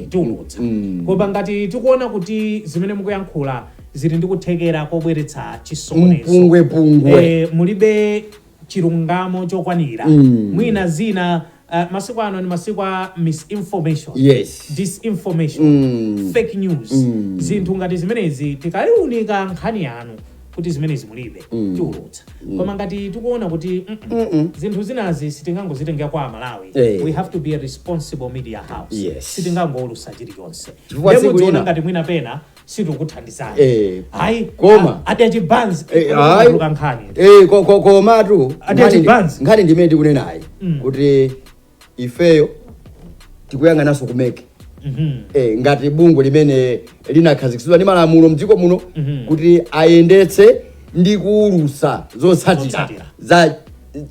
A: tiulutsa koma ngati tikuona kuti zimene mukuyankhula zili ndi kuthekera kobweretsa chisokonezo mulibe chilungamo chokwanira mwina zina masiku ano ni masiku a misinformation disinformation fake news zinthu ngati zimenezi tikaliunika nkhani yanu kuti zimenezi mulibe tiulutsa koma ngati tikuona kuti zinthu zinazi sitingangozitengera kwa Malawi we have to be a responsible media house sitingangoulutsa chilichonse mudziona ngati mwina pena sitikuthandizani
B: koma
A: ati achibanzi nkhani
B: komatu nkhani ndimene tikunenayi kuti ifeyo tikuyang'anaso kumeke ngati bungwe limene linakhazikitsidwa ndi malamulo mdziko muno kuti ayendetse ndi kuulutsa zotsatira za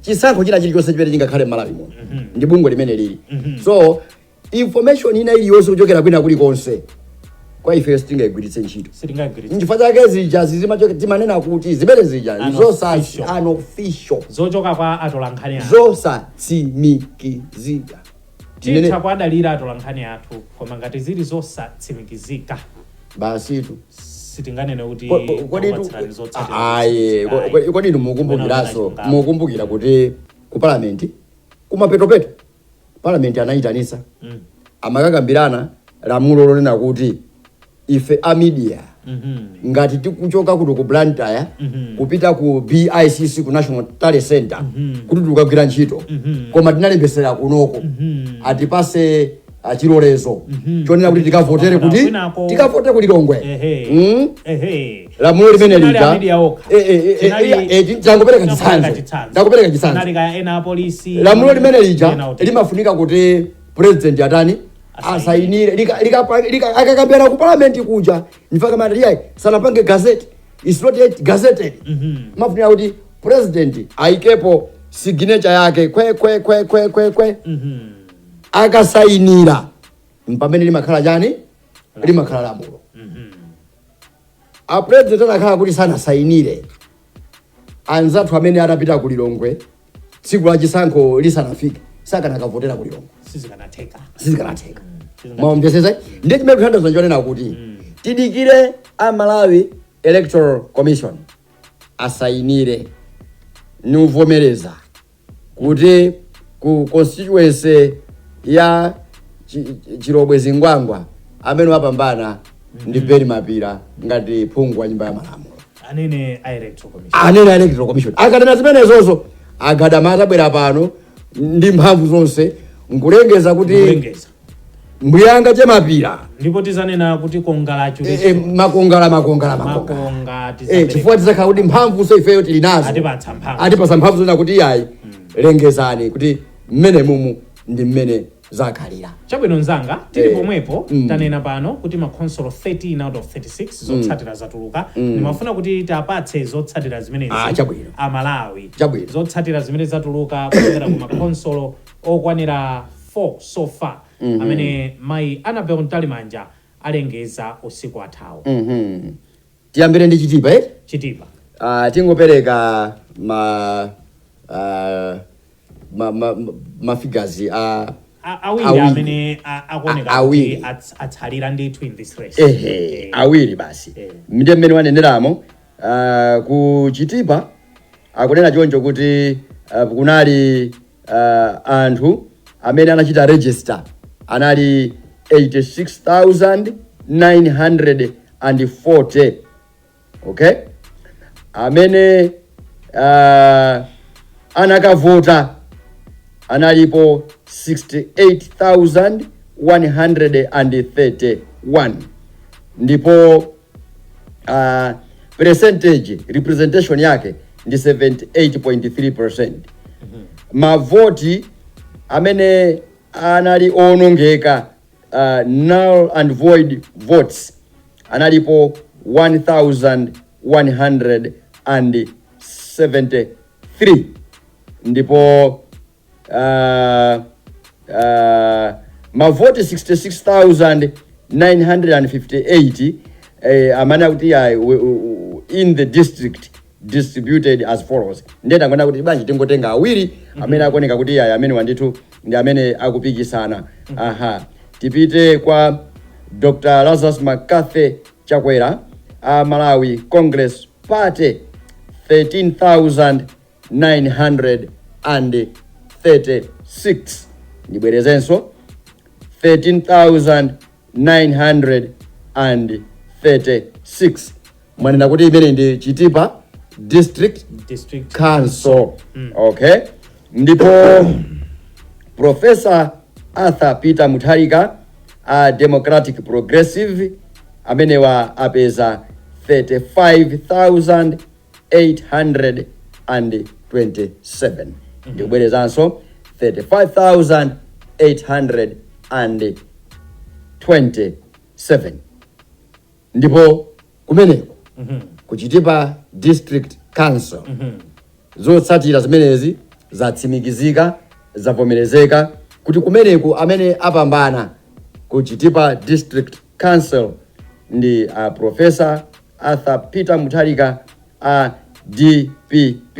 B: chisankho china chilichonse chimene chingakhale Malawi muno ndi bungwe limene lili so information ina iliyonse kuchokera kwina kulikonse kwa ifeyo sitingayigwiritse ntchito nchifukwa chake zija timanena kuti zimene zija unofficial
A: zochoka kwa atolankhani
B: zosatsimikizika
A: titha kwadalira atolankhani athu koma ngati zili zosatsimikizika
B: basitu
A: sitinganene kuti
B: kodi mukumbukiraso mukumbukira kuti ku parliament kumapetopeto parliament anayitanisa amakakambirana lamulo lonena kuti ife a media ngati tikuchoka kuti ku Blantyre kupita ku BICC ku National Talent Center kuti tikagwira ntchito koma tinalembesera kunoko atipase chilolezo chonena kuti tikavotere ku Lilongwe lamulo limene lija tangopereka chitsanzo lamulo limene lija limafunika kuti president atani asainire akakambira ku parliament kuja nifaka mandiyai sanapange gazette is not yet gazetted mafunika kuti president aikepo signature yake kwe akasainira mpamene limakhala chani limakhala lamulo a president anakhala kuti sanasainire anzathu amene atapita ku Lilongwe tsiku la chisankho lisanafike sakanakavotera ku Lilongwe sizikanatheka maombeseza ndiye chimene tithandiza njonena kuti tidikire a Malawi Electoral Commission asainire nuvomereza kuti ku constituency ya Chirobwe Zingwangwa amene wapambana ndi Beni Mapira ngati phungu wa nyumba ya malamulo
A: anene Electoral Commission akanena zimenezozo agadama atabwera pano ndi mphamvu zonse nkulengeza kuti mbuyanga che Mapira ndipo tizanena kuti kongalacho
B: makongala chifukwa tizakhala kuti mphamvu so ifeyo tili nazo atipasa mphamvu zina kuti yayi lengezani kuti mmene mumu ndi mmene zakhalira
A: chabwino nzanga tili pomwepo tanena pano kuti makonsolo 13 out of 36 zotsatira zatuluka nimafuna kuti tapatse zotsatira zimenezi a Malawi zotsatira zimene zatuluka kuchokera ku makonsolo okwanira 4 so far amene mayi Annabel Ntalimanja alengeza usiku athawo
B: tiyambire ndi
A: Chitipa
B: tingopereka mafigures
A: awiri amene akuoneka kuti atsalira ndithu in this race
B: awiri basi ndiye mmene waneneramo ku Chitipa akunena choncho kuti kunali anthu amene anachita register anali 86,940 okay amene anakavota analipo 68,131 ndipo percentage representation yake ndi 78.3%. Mavoti amene anali onongeka null and void votes analipo 1,173 ndipo mavoti 66,958 amana kuti in the district distributed as follows. Ndenda ngona kuti banji tingotenga awiri amene akuoneka kuti amene wanditu ndi amene akupikisana. Tipite kwa Dr. Lazarus McCarthy Chakwera Malawi Congress Party 13,936. Nibwerezenso 13,936. Mwanena kuti imene ndi Chitipa District Council. Okay. Ndipo Professor Arthur Peter Mutharika Democratic Progressive amene wa apeza 35,827. Ndibwerezanso 35,827. Ndipo kumeneko ku Chitipa District Council zotsatira zimenezi zatsimikizika zavomerezeka kuti kumeneko amene apambana ku Chitipa District Council ndi Professor Arthur Peter Mutharika DPP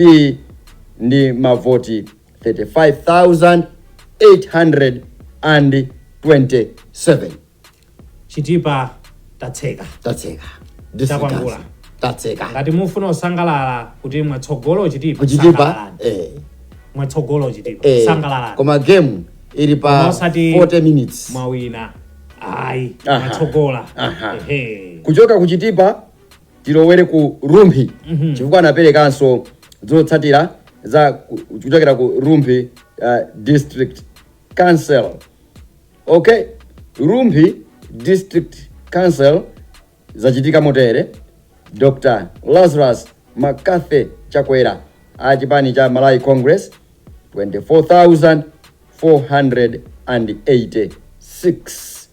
B: ndi mavoti 35,827.
A: Chitipa tatseka
B: Takwangula tatseka
A: ngati mufuna usangalala kuti mwatsogolo Chitipa
B: Chitipa
A: mwatsogolo chitipa sangalala
B: koma game ili pa 40 minutes
A: mwawina ayi mwatsogola
B: kuchoka kuchitipa tilowere ku Rumphi chifukwa anaperekanso zotsatira za kuchokera ku Rumphi district council. Okay, Rumphi district council zachitika motere. Dr. Lazarus McCarthy Chakwera achipani cha Malawi Congress 24,486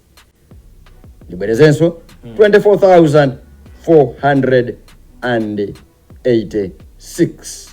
B: libwerezenso 24,486